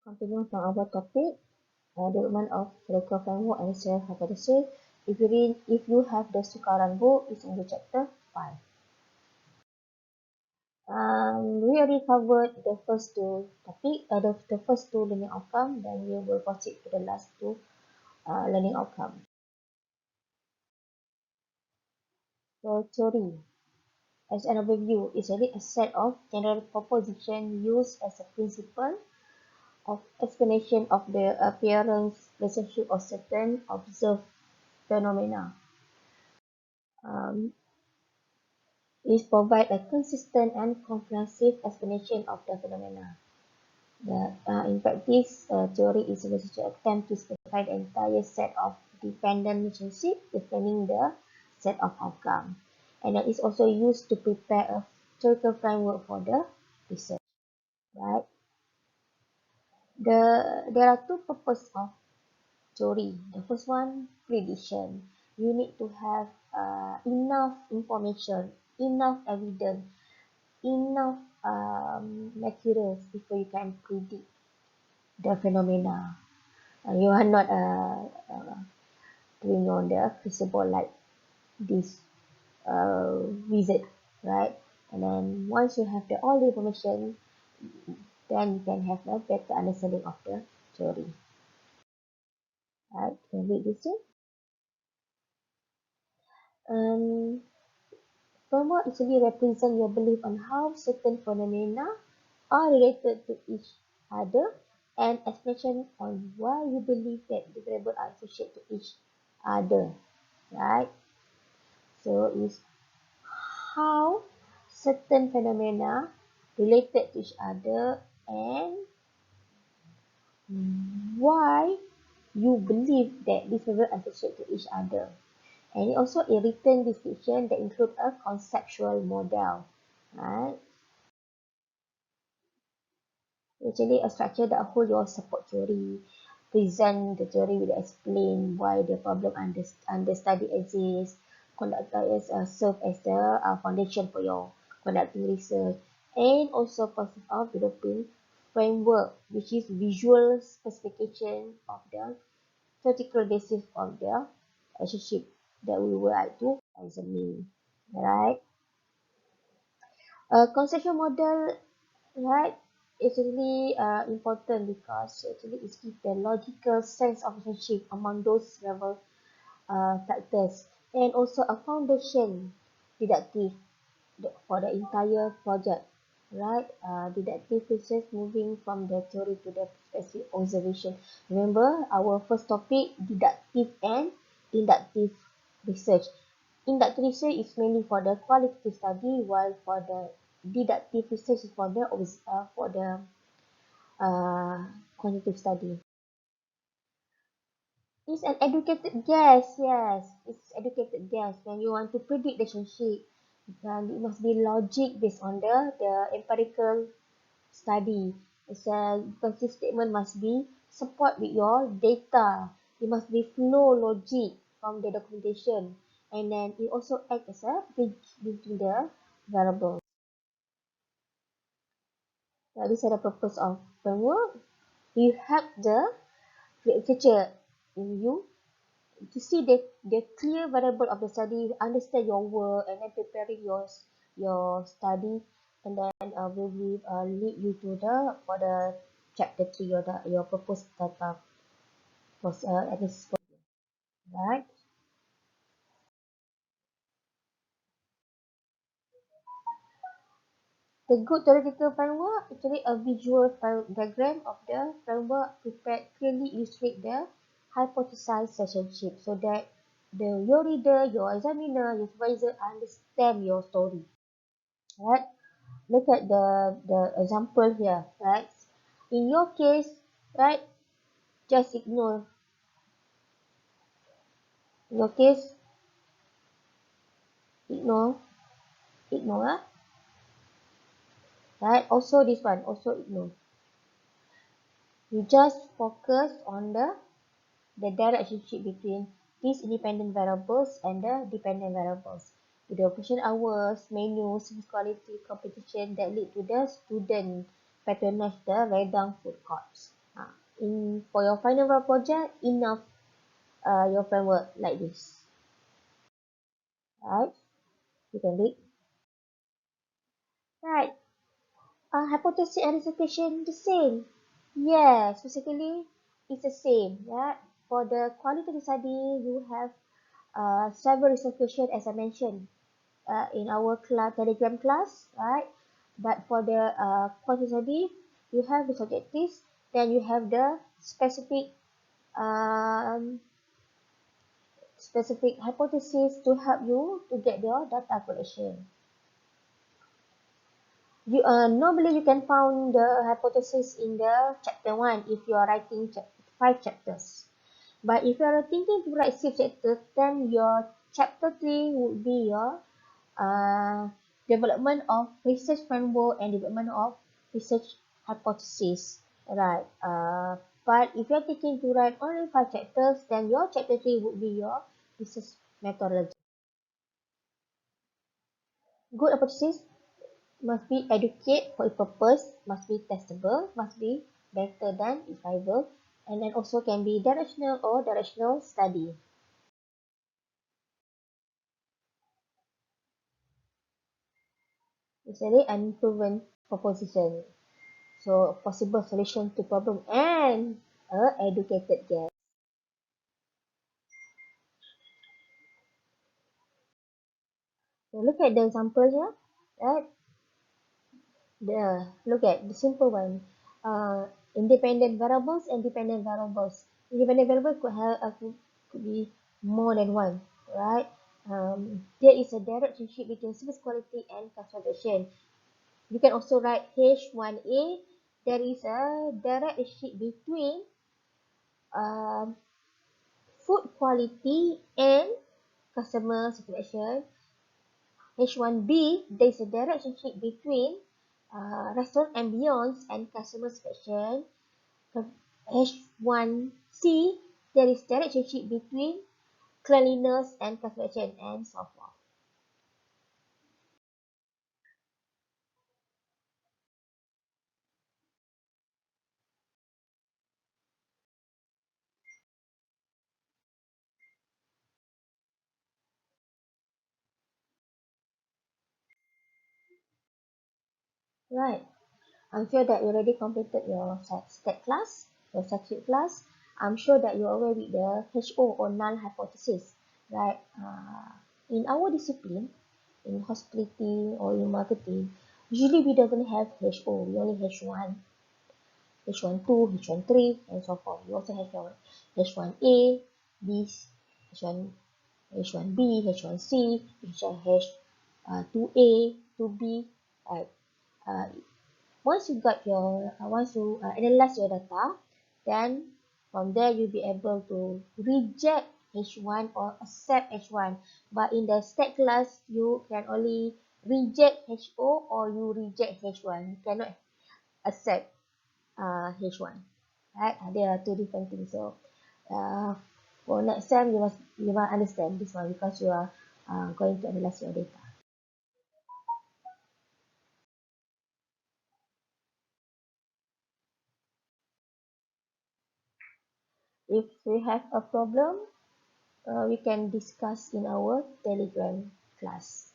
Continue from our topic, development of local framework and self-hypothesis. If you have the Sukaran book, it's in the chapter 5. We already covered the first two topic, the first two learning outcome, then we will proceed to the last two learning outcome. So theory, as an overview, is really a set of general propositions used as a principle of explanation of the appearance relationship of certain observed phenomena. Um, is provide a consistent and comprehensive explanation of the phenomena. In practice, theory is a research attempt to specify the entire set of dependent relationships explaining the set of outcomes. And it is also used to prepare a theoretical framework for the research. Right? There are two purposes of theory. The first one, prediction. You need to have enough information, enough evidence, enough materials before you can predict the phenomena. You are not doing on the crystal like this wizard, right? And then once you have all the information, then you can have a better understanding of the theory. Right? Can you read this here? Um, Framework actually represent your belief on how certain phenomena are related to each other and explanation on why you believe that the variables are associated to each other, right? So it's how certain phenomena related to each other and why you believe that these variables are associated to each other. And also a written description that include a conceptual model, right? Actually, a structure that hold your support theory, present the theory will explain why the problem under study exists, conduct serve as the foundation for your conducting research, and also process of developing framework, which is visual specification of the theoretical basis of the relationship that we would like to examine. Right? A conceptual model, right, is really important because actually it gives the logical sense of relationship among those level factors and also a foundation deductive for the entire project, right? Deductive process moving from the theory to the specific observation. Remember our first topic, deductive and inductive research. Inductive research is mainly for the qualitative study, while for the deductive research is for the uh, quantitative study. It's an educated guess, yes. It's educated guess. When you want to predict the relationship, then it must be logic based on the empirical study. It's a because this statement must be support with your data. It must be flow logic from the documentation. And then it also acts as a bridge between the variables. So these are the purpose of framework. You help the researcher in you to see the clear variable of the study, understand your work, and then preparing your study, and then will be lead you to the for the chapter 3 or your proposed data analysis, right? The good theoretical framework actually a visual diagram of the framework prepared clearly illustrate the hypothesized relationship so that your reader, your examiner, your supervisor understand your story, right? Look at the example here, right? In your case, right, just ignore. In your case, ignore, ignore, right? Also this one, also ignore. You just focus on the direct relationship between these independent variables and the dependent variables. With the operation hours, menu, service quality, competition that lead to the student patronage the Redang food courts. in for your final project, enough your framework like this, right? You can read. Right. Hypothesis and reciprocation the same. Yes, basically it's the same. Yeah. For the qualitative study, you have several reciprocation as I mentioned in our Telegram class, right? But for the quantitative study, you have the subjectives, then you have the um, specific hypothesis to help you to get your data collection. You normally you can find the hypothesis in the chapter 1 if you are writing 5 chapters. But if you are thinking to write 6 chapters, then your chapter 3 would be your development of research framework and development of research hypothesis. Right. But if you are thinking to write only 5 chapters, then your chapter 3 would be your research methodology. Good hypothesis must be educate for a purpose, must be testable, must be better than infallible, and then also can be directional or directional study. Usually unproven proposition. So possible solution to problem and a educated guess. So look at the example here. Right? Look at the simple one. Independent variables and dependent variables. Independent variable could be more than one, right? There is a direct relationship between service quality and concentration. You can also write H1A. There is a direct relationship between um, food quality and customer satisfaction. H1B, there is a direct relationship between restaurant ambience and customer satisfaction. H1C, there is direct relationship between cleanliness and satisfaction and so forth. Right. I'm sure that you already completed your stat class, your subject class. I'm sure that you're aware with the HO or null hypothesis, right? In our discipline, in hospitality or in marketing, usually we doesn't have HO. We only H1, H12, H13, and so forth. We also have your H1A, B, H1, H1B, H1C, H2A, 2B, right? Uh, once you analyze your data, then from there you'll be able to reject H1 or accept H1. But in the stat class, you can only reject HO or you reject H1. You cannot accept H1. Right? There are two different things. So uh, for next time, you must understand this one because you are going to analyze your data. If we have a problem, we can discuss in our Telegram class.